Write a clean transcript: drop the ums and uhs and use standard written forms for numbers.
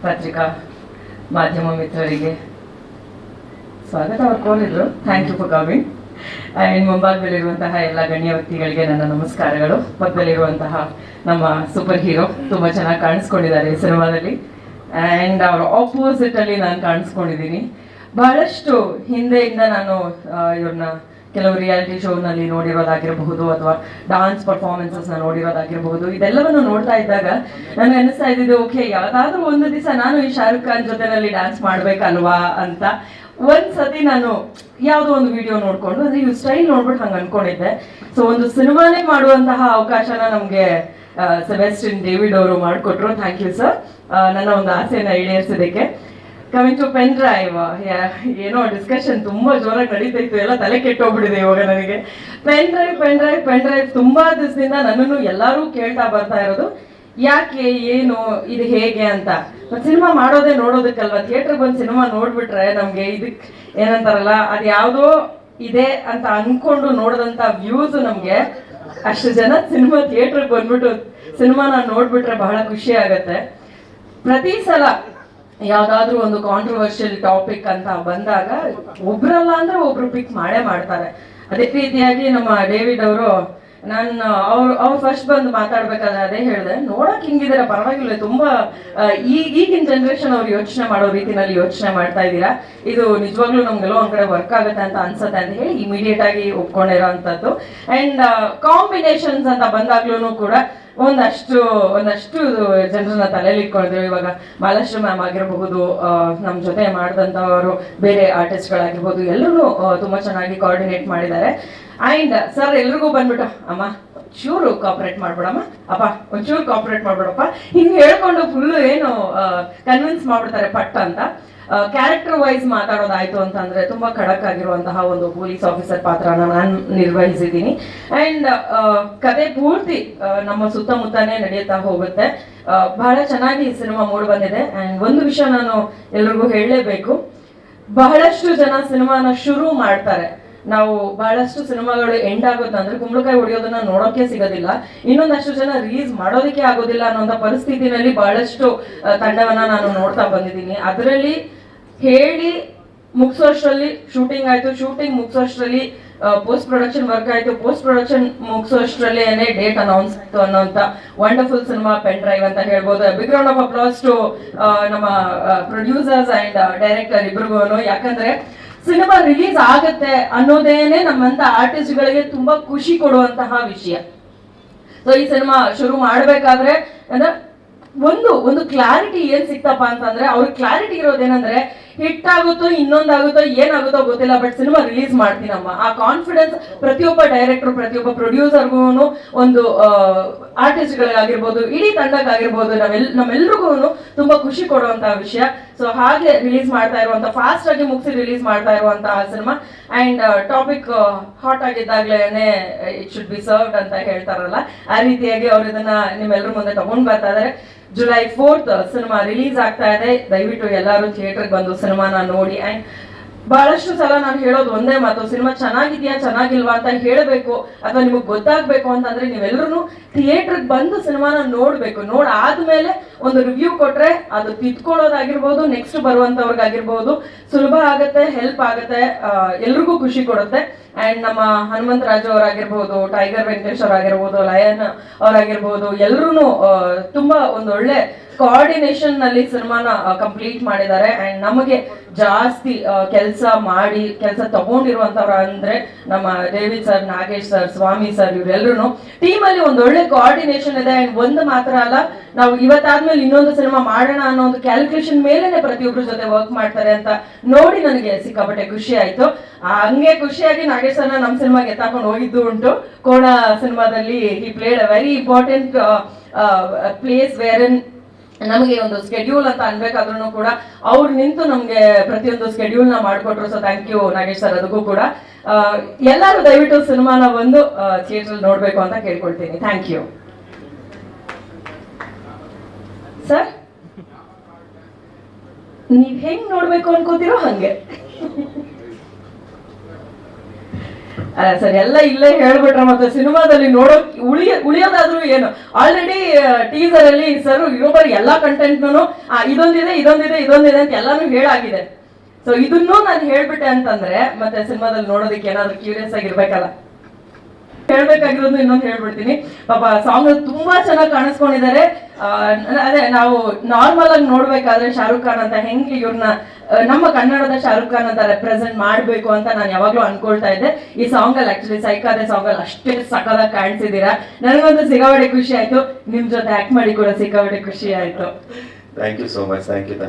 ಪತ್ರಿಕಾ ಮಾಧ್ಯಮ ಮಿತ್ರರಿಗೆ ಸ್ವಾಗತ ಅವ್ರು ಕೋರಿದ್ರು. Thank you for coming. And ಮುಂಭಾಗದಲ್ಲಿರುವಂತಹ ಎಲ್ಲ ಗಣ್ಯ ವ್ಯಕ್ತಿಗಳಿಗೆ ನನ್ನ ನಮಸ್ಕಾರಗಳು. ಪಕ್ಕದಲ್ಲಿರುವಂತಹ ನಮ್ಮ ಸೂಪರ್ ಹೀರೋ ತುಂಬ ಚೆನ್ನಾಗಿ ಕಾಣಿಸ್ಕೊಂಡಿದ್ದಾರೆ ಈ ಸಿನಿಮಾದಲ್ಲಿ. ಆ್ಯಂಡ್ ಅವ್ರ ಆಪೋಸಿಟಲ್ಲಿ ನಾನು ಕಾಣಿಸ್ಕೊಂಡಿದ್ದೀನಿ. ಬಹಳಷ್ಟು ಹಿಂದೆಯಿಂದ ನಾನು ಇವ್ರನ್ನ ಕೆಲವು ರಿಯಾಲಿಟಿ ಶೋನಲ್ಲಿ ನೋಡಿರೋದಾಗಿರಬಹುದು ಅಥವಾ ಡಾನ್ಸ್ ಪರ್ಫಾರ್ಮೆನ್ಸಸ್ನ ನೋಡಿರೋದಾಗಿರಬಹುದು. ಇದೆಲ್ಲವನ್ನು ನೋಡ್ತಾ ಇದ್ದಾಗ ನನಗೆ ಅನಿಸ್ತಾ ಇದ್ದಿದ್ದು, ಓಕೆ, ಯಾವುದಾದ್ರೂ ಒಂದು ದಿವಸ ನಾನು ಈ ಶಾರುಖ್ ಖಾನ್ ಜೊತೆನಲ್ಲಿ ಡ್ಯಾನ್ಸ್ ಮಾಡ್ಬೇಕಲ್ವಾ ಅಂತ ಒಂದ್ಸತಿ ನಾನು ಯಾವುದೋ ಒಂದು ವಿಡಿಯೋ ನೋಡ್ಕೊಂಡು ಅಂದ್ರೆ ಇವ್ ಸ್ಟೈಲ್ ನೋಡ್ಬಿಟ್ಟು ಹಂಗೆ ಅನ್ಕೊಂಡಿದ್ದೆ. ಸೊ ಒಂದು ಸಿನಿಮಾನೇ ಮಾಡುವಂತಹ ಅವಕಾಶನ ನಮಗೆ ಸೆಬಾಸ್ಟಿಯನ್ ಡೇವಿಡ್ ಅವರು ಮಾಡಿಕೊಟ್ರು. ಥ್ಯಾಂಕ್ ಯು ಸರ್, ನನ್ನ ಒಂದು ಆಸೆನ ಈಡೇರಿಸಿದ್ದಕ್ಕೆ. ಕಮಿಂಗ್ ಟು ಪೆನ್ ಡ್ರೈವ್, ಏನೋ ಡಿಸ್ಕಷನ್ ತುಂಬಾ ಜೋರಾಗಿ ನಡೀತಾ ಇತ್ತು, ಎಲ್ಲ ತಲೆ ಕೆಟ್ಟೋಗ್ಬಿಟ್ಟಿದೆ ಇವಾಗ ನನಗೆ. ಪೆನ್ ಡ್ರೈವ್ ತುಂಬಾ ದಿವಸದಿಂದ ನನ್ನನ್ನು ಎಲ್ಲರೂ ಕೇಳ್ತಾ ಬರ್ತಾ ಇರೋದು, ಯಾಕೆ, ಏನು, ಇದು ಹೇಗೆ ಅಂತ. ಸಿನಿಮಾ ಮಾಡೋದೇ ನೋಡೋದಕ್ಕಲ್ವಾ, ಥಿಯೇಟರ್ ಬಂದು ಸಿನಿಮಾ ನೋಡ್ಬಿಟ್ರೆ ನಮ್ಗೆ ಇದಕ್ ಏನಂತಾರಲ್ಲ, ಅದು ಯಾವುದೋ ಇದೆ ಅಂತ ಅನ್ಕೊಂಡು ನೋಡಿದಂತ ವ್ಯೂಸ್ ನಮ್ಗೆ ಅಷ್ಟು ಜನ ಸಿನಿಮಾ ಥಿಯೇಟರ್ಗೆ ಬಂದ್ಬಿಟ್ಟು ಸಿನಿಮಾನ ನೋಡ್ಬಿಟ್ರೆ ಬಹಳ ಖುಷಿ ಆಗತ್ತೆ. ಪ್ರತಿ ಸಲ ಯಾವ್ದಾದ್ರು ಒಂದು ಕಾಂಟ್ರವರ್ಷಿಯಲ್ ಟಾಪಿಕ್ ಅಂತ ಬಂದಾಗ ಒಬ್ರಲ್ಲ ಅಂದ್ರೆ ಒಬ್ರು ಪಿಕ್ ಮಾಡೇ ಮಾಡ್ತಾರೆ. ಅದೇ ರೀತಿಯಾಗಿ ನಮ್ಮ ಡೇವಿಡ್ ಅವರು, ಅವ್ರು ಫಸ್ಟ್ ಬಂದು ಮಾತಾಡ್ಬೇಕಾದ್ರೆ ಅದೇ ಹೇಳಿದೆ, ನೋಡಕ್ ಹಿಂಗಿದ್ದೀರಾ, ಪರವಾಗಿಲ್ಲ, ತುಂಬಾ ಈಗಿನ ಜನರೇಷನ್ ಅವ್ರು ಯೋಚನೆ ಮಾಡೋ ರೀತಿನಲ್ಲಿ ಯೋಚನೆ ಮಾಡ್ತಾ ಇದ್ದೀರಾ, ಇದು ನಿಜವಾಗ್ಲೂ ನಮ್ಗೆಲ್ಲೋ ಒಂದ್ ಕಡೆ ವರ್ಕ್ ಆಗುತ್ತೆ ಅಂತ ಅನ್ಸುತ್ತೆ ಅಂತ ಹೇಳಿ ಇಮಿಡಿಯೇಟ್ ಆಗಿ ಒಪ್ಕೊಂಡಿರೋ ಅಂಥದ್ದು. ಅಂಡ್ ಕಾಂಬಿನೇಷನ್ಸ್ ಅಂತ ಬಂದಾಗ್ಲೂ ಕೂಡ ಒಂದಷ್ಟು ಜನರನ್ನ ತಲೆಯಲ್ಲಿ ಇಟ್ಕೊಂಡಿದ್ರು. ಇವಾಗ ಮಹಾಲಕ್ಷ್ಮಿ ಮ್ಯಾಮ್ ಆಗಿರಬಹುದು, ನಮ್ಮ ಜೊತೆ ಮಾಡಿದಂಥವರು ಬೇರೆ ಆರ್ಟಿಸ್ಟ್ಗಳಾಗಿರ್ಬೋದು, ಎಲ್ಲರೂ ತುಂಬಾ ಚೆನ್ನಾಗಿ ಕೋಆರ್ಡಿನೇಟ್ ಮಾಡಿದ್ದಾರೆ. ಅಂಡ್ ಸರ್ ಎಲ್ರಿಗೂ ಬಂದ್ಬಿಟ್ಟು, ಅಮ್ಮ ಚೂರು ಕಾಪರೇಟ್ ಮಾಡ್ಬಿಡಮ್ಮ, ಅಪ್ಪ ಒಂಚೂರು ಕಾಪರೇಟ್ ಮಾಡ್ಬಿಡಪ್ಪ, ಹಿಂಗೆ ಹೇಳ್ಕೊಂಡು ಫುಲ್ಲು ಏನು ಕನ್ವಿನ್ಸ್ ಮಾಡ್ಬಿಡ್ತಾರೆ ಪಟ್ ಅಂತ. ಕ್ಯಾರೆಕ್ಟರ್ ವೈಸ್ ಮಾತಾಡೋದಾಯ್ತು ಅಂತಂದ್ರೆ ತುಂಬಾ ಖಡಕ್ ಆಗಿರುವಂತಹ ಒಂದು ಪೊಲೀಸ್ ಆಫೀಸರ್ ಪಾತ್ರನ ನಾನು ನಿರ್ವಹಿಸಿದ್ದೀನಿ. ಅಂಡ್ ಕತೆ ಪೂರ್ತಿ ನಮ್ಮ ಸುತ್ತಮುತ್ತನೇ ನಡೆಯುತ್ತಾ ಹೋಗುತ್ತೆ. ಬಹಳ ಚೆನ್ನಾಗಿ ಈ ಸಿನಿಮಾ ಮೂಡ್ ಬಂದಿದೆ. ಅಂಡ್ ಒಂದು ವಿಷಯ ನಾನು ಎಲ್ರಿಗೂ ಹೇಳಲೇಬೇಕು, ಬಹಳಷ್ಟು ಜನ ಸಿನಿಮಾನ ಶುರು ಮಾಡ್ತಾರೆ, ನಾವು ಬಹಳಷ್ಟು ಸಿನಿಮಾಗಳು ಎಂಡ್ ಆಗುತ್ತೆ ಅಂದ್ರೆ ಕುಂಬಳಕಾಯಿ ಹೊಡೆಯೋದನ್ನ ನೋಡೋಕೆ ಸಿಗೋದಿಲ್ಲ, ಇನ್ನೊಂದಷ್ಟು ಜನ ರಿಲೀಸ್ ಮಾಡೋದಕ್ಕೆ ಆಗೋದಿಲ್ಲ ಅನ್ನೋಂಥ ಪರಿಸ್ಥಿತಿನಲ್ಲಿ ಬಹಳಷ್ಟು ತಂಡವನ್ನ ನಾನು ನೋಡ್ತಾ ಬಂದಿದ್ದೀನಿ. ಅದರಲ್ಲಿ ಹೇಳಿ ಮುಗಿಸೋಷ್ಟರಲ್ಲಿ ಶೂಟಿಂಗ್ ಆಯ್ತು, ಶೂಟಿಂಗ್ ಮುಗಿಸೋಷ್ಟರಲ್ಲಿ ಪೋಸ್ಟ್ ಪ್ರೊಡಕ್ಷನ್ ವರ್ಕ್ ಆಯ್ತು, ಪೋಸ್ಟ್ ಪ್ರೊಡಕ್ಷನ್ ಮುಗಿಸೋಷ್ಟರಲ್ಲಿ ಡೇಟ್ ಅನೌನ್ಸ್ ಆಯ್ತು ಅನ್ನೋಂಥ ವಂಡರ್ಫುಲ್ ಸಿನಿಮಾ ಪೆನ್ ಡ್ರೈವ್ ಅಂತ ಹೇಳ್ಬೋದು. Big round of applause to ನಮ್ಮ ಪ್ರೊಡ್ಯೂಸರ್ಸ್ ಅಂಡ್ ಡೈರೆಕ್ಟರ್ ಇಬ್ರಿಗೂ. ಯಾಕಂದ್ರೆ ಸಿನಿಮಾ ರಿಲೀಸ್ ಆಗತ್ತೆ ಅನ್ನೋದೇನೆ ನಮ್ಮಂತ ಆರ್ಟಿಸ್ಟ್ಗಳಿಗೆ ತುಂಬಾ ಖುಷಿ ಕೊಡುವಂತಹ ವಿಷಯ. ಸೊ ಈ ಸಿನಿಮಾ ಶುರು ಮಾಡ್ಬೇಕಾದ್ರೆ ಅಂದ್ರೆ ಒಂದು ಕ್ಲಾರಿಟಿ ಏನ್ ಸಿಕ್ತಪ್ಪ ಅಂತಂದ್ರೆ, ಅವ್ರಿಗೆ ಕ್ಲಾರಿಟಿ ಇರೋದೇನಂದ್ರೆ ಹಿಟ್ ಆಗುತ್ತೋ ಇನ್ನೊಂದಾಗುತ್ತೋ ಏನಾಗುತ್ತೋ ಗೊತ್ತಿಲ್ಲ, ಬಟ್ ಸಿನಿಮಾ ರಿಲೀಸ್ ಮಾಡ್ತೀನಮ್ಮ. ಆ ಕಾನ್ಫಿಡೆನ್ಸ್ ಪ್ರತಿಯೊಬ್ಬ ಡೈರೆಕ್ಟರ್, ಪ್ರತಿಯೊಬ್ಬ ಪ್ರೊಡ್ಯೂಸರ್ಗೂ, ಒಂದು ಆರ್ಟಿಸ್ಟ್ಗಳಿಗಾಗಿರ್ಬೋದು, ಇಡೀ ತಂಡಕ್ಕಾಗಿರ್ಬೋದು, ನಮ್ಮೆಲ್ರಿಗೂ ತುಂಬಾ ಖುಷಿ ಕೊಡುವಂತಹ ವಿಷಯ. ಸೊ ಹಾಗೆ ರಿಲೀಸ್ ಮಾಡ್ತಾ ಇರುವಂತ, ಫಾಸ್ಟ್ ಆಗಿ ಮುಗಿಸಿ ರಿಲೀಸ್ ಮಾಡ್ತಾ ಇರುವಂತಹ ಸಿನಿಮಾ. ಅಂಡ್ ಟಾಪಿಕ್ ಹಾಟ್ ಆಗಿದ್ದಾಗ್ಲೇನೆ ಇಟ್ ಶುಡ್ ಬಿ ಸರ್ವ್ಡ್ ಅಂತ ಹೇಳ್ತಾರಲ್ಲ, ಆ ರೀತಿಯಾಗಿ ಅವ್ರು ಇದನ್ನ ನಿಮ್ಮೆಲ್ಲರ ಮುಂದೆ ತಗೊಂಡ್ ಬರ್ತಾ ಇದಾರೆ. ಜುಲೈ 4th ಸಿನಿಮಾ ರಿಲೀಸ್ ಆಗ್ತಾ ಇದೆ. ದಯವಿಟ್ಟು ಎಲ್ಲರೂ ಥಿಯೇಟರ್ಗೆ ಬಂದು ಸಿನಿಮಾನ ನೋಡಿ. ಅಂಡ್ ಬಹಳಷ್ಟು ಸಲ ನಾನು ಹೇಳೋದು ಒಂದೇ ಮಾತು, ಸಿನಿಮಾ ಚೆನ್ನಾಗಿದ್ಯಾ ಚೆನ್ನಾಗಿಲ್ವಾ ಅಂತ ಹೇಳಬೇಕು ಅಥವಾ ನಿಮಗೆ ಗೊತ್ತಾಗ್ಬೇಕು ಅಂತಂದ್ರೆ ನೀವೆಲ್ಲರೂ ಥಿಯೇಟರ್ಗೆ ಬಂದು ಸಿನಿಮಾನ ನೋಡ್ಬೇಕು. ಆದ್ಮೇಲೆ ಒಂದು ರಿವ್ಯೂ ಕೊಟ್ರೆ ಅದು ತಿದ್ಕೊಳ್ಳೋದಾಗಿರ್ಬೋದು, ನೆಕ್ಸ್ಟ್ ಬರುವಂತವ್ರಿಗಾಗಿರ್ಬೋದು ಸುಲಭ ಆಗತ್ತೆ, ಹೆಲ್ಪ್ ಆಗತ್ತೆ, ಎಲ್ರಿಗೂ ಖುಷಿ ಕೊಡುತ್ತೆ. ಅಂಡ್ ನಮ್ಮ ಹನುಮಂತರಾಜು ಅವರಾಗಿರ್ಬೋದು, ಟೈಗರ್ ವೆಂಕಟೇಶ್ ಅವರಾಗಿರ್ಬೋದು, ಲಯನ್ ಅವರಾಗಿರ್ಬೋದು, ಎಲ್ರೂ ತುಂಬಾ ಒಂದೊಳ್ಳೆ ಕೋಆರ್ಡಿನೇಷನ್ ನಲ್ಲಿ ಸಿನಿಮಾನ ಕಂಪ್ಲೀಟ್ ಮಾಡಿದ್ದಾರೆ. ಅಂಡ್ ನಮಗೆ ಜಾಸ್ತಿ ಕೆಲಸ ತಗೊಂಡಿರುವಂತವ್ರ ಅಂದ್ರೆ ನಮ್ಮ ಡೇವಿಡ್ ಸರ್, ನಾಗೇಶ್ ಸರ್, ಸ್ವಾಮಿ ಸರ್, ಇವರೆಲ್ಲರೂ ಟೀಮ್ ಅಲ್ಲಿ ಒಂದೊಳ್ಳೆ ಕೋಆರ್ಡಿನೇಷನ್ ಇದೆ. ಅಂಡ್ ಒಂದು ಮಾತ್ರ ಅಲ್ಲ, ನಾವು ಇವತ್ತಾದ್ಮೇಲೆ ಇನ್ನೊಂದು ಸಿನಿಮಾ ಮಾಡೋಣ ಅನ್ನೋ ಒಂದು ಕ್ಯಾಲ್ಕುಲೇಷನ್ ಮೇಲೆನೆ ಪ್ರತಿಯೊಬ್ಬರ ಜೊತೆ ವರ್ಕ್ ಮಾಡ್ತಾರೆ ಅಂತ ನೋಡಿ ನನಗೆ ಸಿಕ್ಕಾಪಟ್ಟೆ ಖುಷಿ ಆಯ್ತು. ಹಂಗೆ ಖುಷಿಯಾಗಿ ನಾಗೇಶ್ ಸರ್ನ ನಮ್ಮ ಸಿನಿಮಾಗೆ ಎತ್ತಾಕೊಂಡು ಹೋಗಿದ್ದು ಉಂಟು. ಕೋಣ ಸಿನಿಮಾದಲ್ಲಿ he played a very important place where ನಮಗೆ ಒಂದು ಸ್ಕೆಡ್ಯೂಲ್ ಅಂತ ಅನ್ಬೇಕಾದ್ರೂ ಕೂಡ ಅವ್ರು ನಿಂತು ನಮ್ಗೆ ಪ್ರತಿಯೊಂದು ಸ್ಕೆಡ್ಯೂಲ್ ನ ಮಾಡ್ಕೊಟ್ರು. So thank you Nagesh sir, ಅದಕ್ಕೂ ಕೂಡ. ಎಲ್ಲರೂ ದಯವಿಟ್ಟು ಸಿನಿಮಾನ ಬಂದು ಥಿಯೇಟರ್ ನೋಡ್ಬೇಕು ಅಂತ ಕೇಳ್ಕೊಳ್ತೀನಿ. Thank you sir. ನೀವ್ ಹೆಂಗ್ ನೋಡ್ಬೇಕು ಅನ್ಕೋತಿರೋ ಹಂಗೆ. ಸರ್ ಎಲ್ಲ ಇಲ್ಲೇ ಹೇಳ್ಬಿಟ್ರೆ ಮತ್ತೆ ಸಿನಿಮಾದಲ್ಲಿ ಉಳಿಯೋದಾದ್ರೂ ಏನು, ಆಲ್ರೆಡಿ ಟೀಸರ್ ಅಲ್ಲಿ ಸರ್ ಇರೋಬರ್ ಎಲ್ಲಾ ಕಂಟೆಂಟ್ನು ಇದೊಂದಿದೆ ಅಂತ ಎಲ್ಲಾನು ಹೇಳಾಗಿದೆ. ಸೊ ಇದನ್ನೂ ನಾನು ಹೇಳ್ಬಿಟ್ಟೆ ಅಂತಂದ್ರೆ ಮತ್ತೆ ಸಿನಿಮಾದಲ್ಲಿ ನೋಡೋದಕ್ಕೆ ಏನಾದ್ರು ಕ್ಯೂರಿಯಸ್ ಆಗಿರ್ಬೇಕಲ್ಲ. ಹೇಳ್ಬೇಕಾಗಿರೋದು ಇನ್ನೊಂದು ಹೇಳ್ಬಿಡ್ತೀನಿ, ಪಾಪ ಸಾಂಗ್ ತುಂಬಾ ಚೆನ್ನಾಗಿ ಕಾಣಿಸ್ಕೊಂಡಿದ್ದಾರೆ. ಅದೇ ನಾವು ನಾರ್ಮಲ್ ಆಗಿ ನೋಡ್ಬೇಕಾದ್ರೆ ಶಾರುಖ್ ಖಾನ್ ಅಂತ ಹೆಂಗೆ ಇವ್ರನ್ನ ನಮ್ಮ ಕನ್ನಡದ ಶಾರುಖ್ ಖಾನ್ ಅಂತ ರೆಪ್ರೆಸೆಂಟ್ ಮಾಡ್ಬೇಕು ಅಂತ ನಾನು ಯಾವಾಗ್ಲೂ ಅನ್ಕೊಳ್ತಾ ಇದ್ದೆ. ಈ ಸಾಂಗ್ ಅಲ್ಲಿ ಆಕ್ಚುಲಿ ಸೈಕಾದೆ ಸಾಂಗ್ ಅಲ್ಲಿ ಅಷ್ಟೇ ಸಕಲಾಗಿ ಕಾಣಿಸಿದೀರಾ. ನನಗೊಂದು ಸಿಕ್ಕಾಪಟ್ಟೆ ಖುಷಿ ಆಯ್ತು, ನಿಮ್ ಜೊತೆ ಆಕ್ಟ್ ಮಾಡಿ ಕೂಡ ಸಿಕ್ಕಾಪಟ್ಟೆ ಖುಷಿ ಆಯ್ತು. Thank you so much. Thank you.